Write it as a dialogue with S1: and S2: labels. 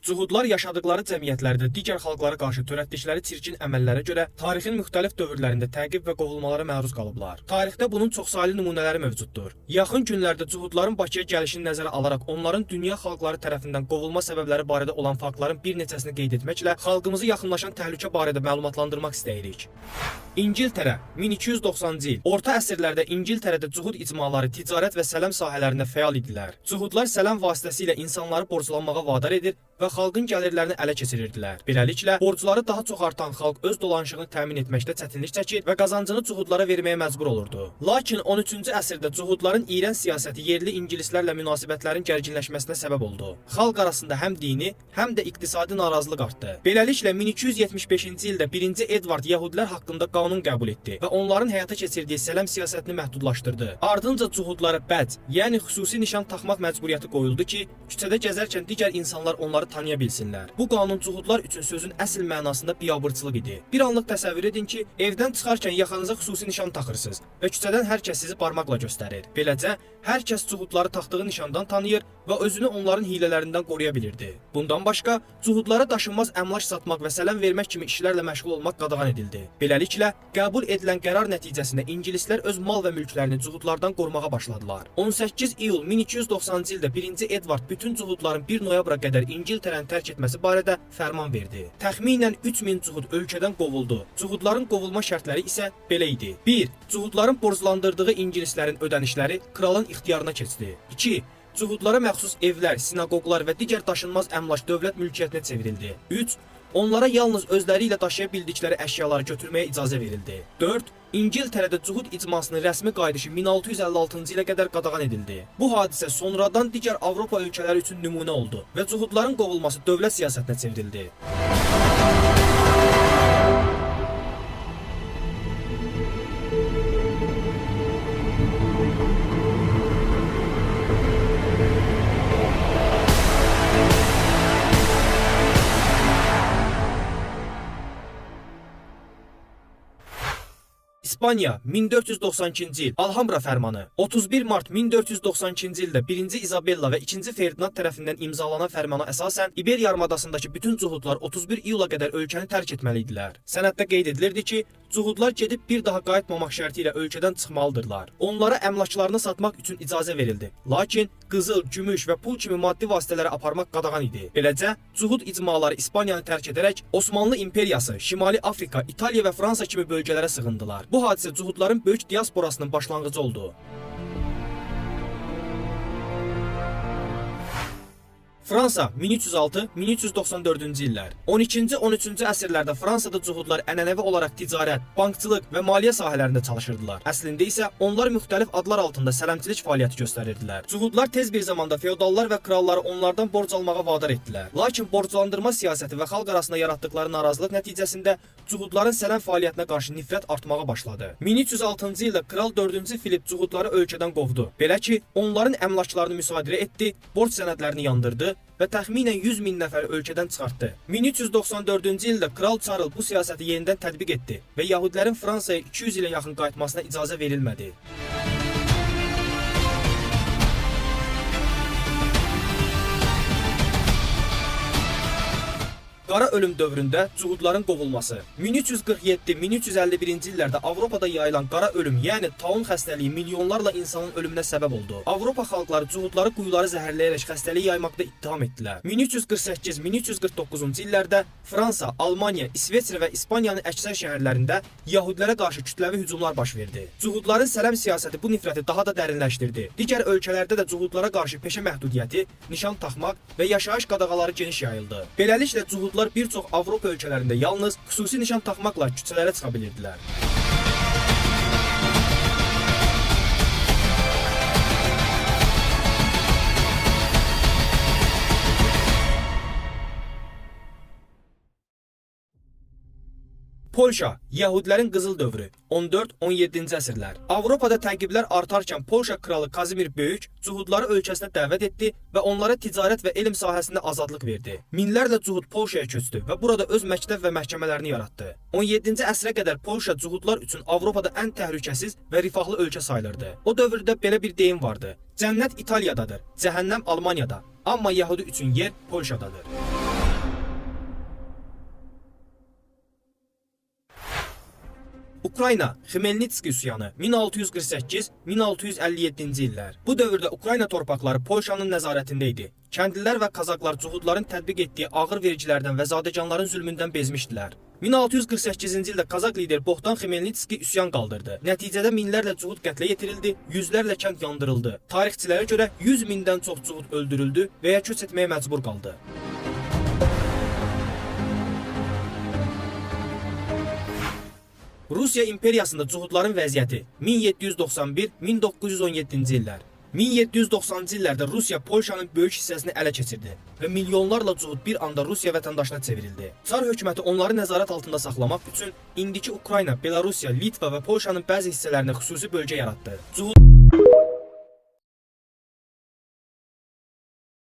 S1: Cuhudlar yaşadıkları cəmiyyətlərdə digər xalqlara qarşı törətdikləri çirkin əməllərə görə tarixin müxtəlif dövrlərində təqib və qovulmalara məruz qalıblar. Tarixdə bunun çoxsaylı nümunələri mövcuddur. Yaxın günlərdə Cuhudların Bakıya gəlişini nəzərə alaraq onların dünya xalqları tərəfindən qovulma səbəbləri barədə olan faktların bir neçəsini qeyd etməklə xalqımızı yaxınlaşan təhlükə barədə məlumatlandırmaq istəyirik. İngiltərə 1290-cı il. Orta əsrlərdə İngiltərədə cuhud icmaları ticarət və sələm sahələrində fəal idilər. Cuhudlar sələm vasitəsilə insanları borclanmağa vadar edir və xalqın gəlirlərini ələ keçirirdilər. Beləliklə, borcları daha çox artan xalq öz dolanışığını təmin etməkdə çətinlik çəkir və qazancını cuhudlara verməyə məcbur olurdu. Lakin 13-cü əsrdə cuhudların iyrənc siyasəti yerli ingilislərlə münasibətlərin gərginləşməsinə səbəb oldu. Xalq arasında həm dini, həm də iqtisadi narazılıq artdı. Beləliklə, 1275-ci ildə 1-ci Edvard yəhudilər haqqında qanun qəbul etdi və onların həyata keçirdiyi sələm siyasətini məhdudlaşdırdı. Ardınca cuhudlara bədc, yəni xüsusi nişan taxmaq məcburiyyəti qoyuldu ki, küçədə gəzərkən digər insanlar onları tanıya bilsinlər. Bu qanun cuhudlar üçün sözün əsl mənasında biabırçılıq idi. Bir anlıq təsəvvür edin ki, evdən çıxarkən yaxanıza xüsusi nişan taxırsınız və küçədən hər kəs sizi barmaqla göstərir. Beləcə, hər kəs cuhudları taxdığı nişandan tanıyır və özünü onların hilələrindən qoruya bilirdi. Bundan başqa, cuhudlara daşınmaz əmlak satmaq və sələm vermək kimi işlərlə məşğul olmaq qadağan edildi. Beləliklə, qəbul edilən qərar nəticəsində ingilislər öz mal və mülklərini cuhudlardan qorumağa başladılar. 18 iyul 1290-cı ildə 1-ci Edvard bütün cuhudların 1 noyabra qədər İngiltərəni tərk etməsi barədə fərman verdi. Təxminən 3000 cuhud ölkədən qovuldu. Cuhudların qovulma şərtləri isə belə idi. 1. Cuhudların borclandırdığı ingilislərin ödənişləri kralın ixtiyarına keçdi. 2. Cuhudlara məxsus evlər, sinaqoqlar və digər daşınmaz əmlak dövlət mülkiyyətinə çevrildi. 3. Onlara yalnız özləri ilə daşıya bildikləri əşyaları götürməyə icazə verildi. 4. İngiltərədə cuhud icmasının rəsmi qayıdışı 1656-cı ilə qədər qadağan edildi. Bu hadisə sonradan digər Avropa ölkələri üçün nümunə oldu və cuhudların qovulması dövlət siyasətinə çevrildi. İspaniya 1492-ci il Alhambra fərmanı. 31 mart 1492-ci ildə 1-ci İzabella və 2-ci Ferdinand tərəfindən imzalanan fərmana əsasən İber yarımadasındakı bütün cuhudlar 31 iyula qədər ölkəni tərk etməli idilər. Sənəddə qeyd edilirdi ki, cuhudlar gedib bir daha qayıtmamaq şərti ilə ölkədən çıxmalıdırlar. Onlara əmlaklarını satmaq üçün icazə verildi. Lakin qızıl, gümüş və pul kimi maddi vasitələri aparmaq qadağan idi. Beləcə, cuhud icmaları İspaniyanı tərk edərək Osmanlı İmperiyası, Şimali Afrika, İtaliya və Fransa kimi bölgələrə sığındılar. Bu hadisə cuhudların böyük diasporasının başlanğıcı oldu. Fransa 1306-1394-cü illər. 12-ci 13-cü əsrlərdə Fransada cuhudlar ənənəvi olaraq ticarət, bankçılıq və maliyyə sahələrində çalışırdılar. Əslində isə onlar müxtəlif adlar altında sələmçilik fəaliyyəti göstərirdilər. Cuhudlar tez bir zamanda feodallar və kralları onlardan borc almağa vadar etdilər. Lakin borclandırma siyasəti və xalq arasında yaratdıkları narazılıq nəticəsində cuhudların sələm fəaliyyətinə qarşı nifrət artmağa başladı. 1306-cı ildə Kral 4-cü Filip cuhudları ölkədən qovdu. Belə ki, onların əmlaklarını müsadirə etdi, borc sənədlərini yandırdı və təxminən 100 min nəfər ölkədən çıxartdı. 1394-cü ildə Kral Charles bu siyasəti yenidən tətbiq etdi və yəhudilərin Fransaya 200 ilə yaxın qayıtmasına icazə verilmədi. Qara ölüm dövründə cuhudların qovulması. 1347-1351-ci illərdə Avropada yayılan qara ölüm, yəni taun xəstəliyi milyonlarla insanın ölümünə səbəb oldu. Avropa xalqları cuhudları quyuları zəhərləyərək xəstəliyi yaymaqda ittiham etdilər. 1348-1349-cu illərdə Fransa, Almaniya, İsveçrə və İspaniyanın əksər şəhərlərində yəhudilərə qarşı kütləvi hücumlar baş verdi. Cuhudların sələm siyasəti bu nifrəti daha da dərinləşdirdi. Digər ölkələrdə də cuhudlara qarşı peşə məhdudiyyəti, nişan taxmaq və yaşayış qadağaları geniş yayıldı. Beləliklə cuhudlar bir çox Avropa ölkələrində yalnız xüsusi nişan taxmaqla küçələrə çıxa bilirdilər. Polşa, Yəhudilərin qızıl dövrü 14-17-ci əsrlər. Avropada təqiblər artarkən Polşa kralı Kazimir Böyük cuhudları ölkəsinə dəvət etdi və onlara ticarət və elm sahəsində azadlıq verdi. Minlərlə cuhud Polşaya köçdü və burada öz məktəb və məhkəmələrini yaratdı. 17-ci əsrə qədər Polşa cuhudlar üçün Avropada ən təhlükəsiz və rifahlı ölkə sayılırdı. O dövrdə belə bir deyim vardı: Cənnət İtaliyadadır, cəhənnəm Almaniyada, amma Yəhudi üçün yer Polşadadır. Ukrayna Xmelnitski üsyanı 1648-1657-ci illər. Bu dövrdə Ukrayna torpaqları Polşanın nəzarətində idi. Kəndlilər və Kazaklar cuhudların tətbiq etdiyi ağır vergilərdən və zadəganların zülmündən bezmişdilər. 1648-ci ildə Kazak lider Bohdan Xmelnitski üsyan qaldırdı. Nəticədə minlərlə cuhud qətlə yetirildi, yüzlərlə kənd yandırıldı. Tarixçilərə görə 100 mindən çox cuhud öldürüldü və ya köç etməyə məcbur qaldı. Rusiya imperiyasında cuhudların vəziyyəti 1791-1917-ci illər. 1790-cı illərdə Rusiya Polşanın böyük hissəsini ələ keçirdi və milyonlarla cuhud bir anda Rusiya vətəndaşına çevrildi. Çar hökuməti onları nəzarət altında saxlamaq üçün indiki Ukrayna, Belarusiya, Litva və Polşanın bəzi hissələrinə xüsusi bölgə yaratdı.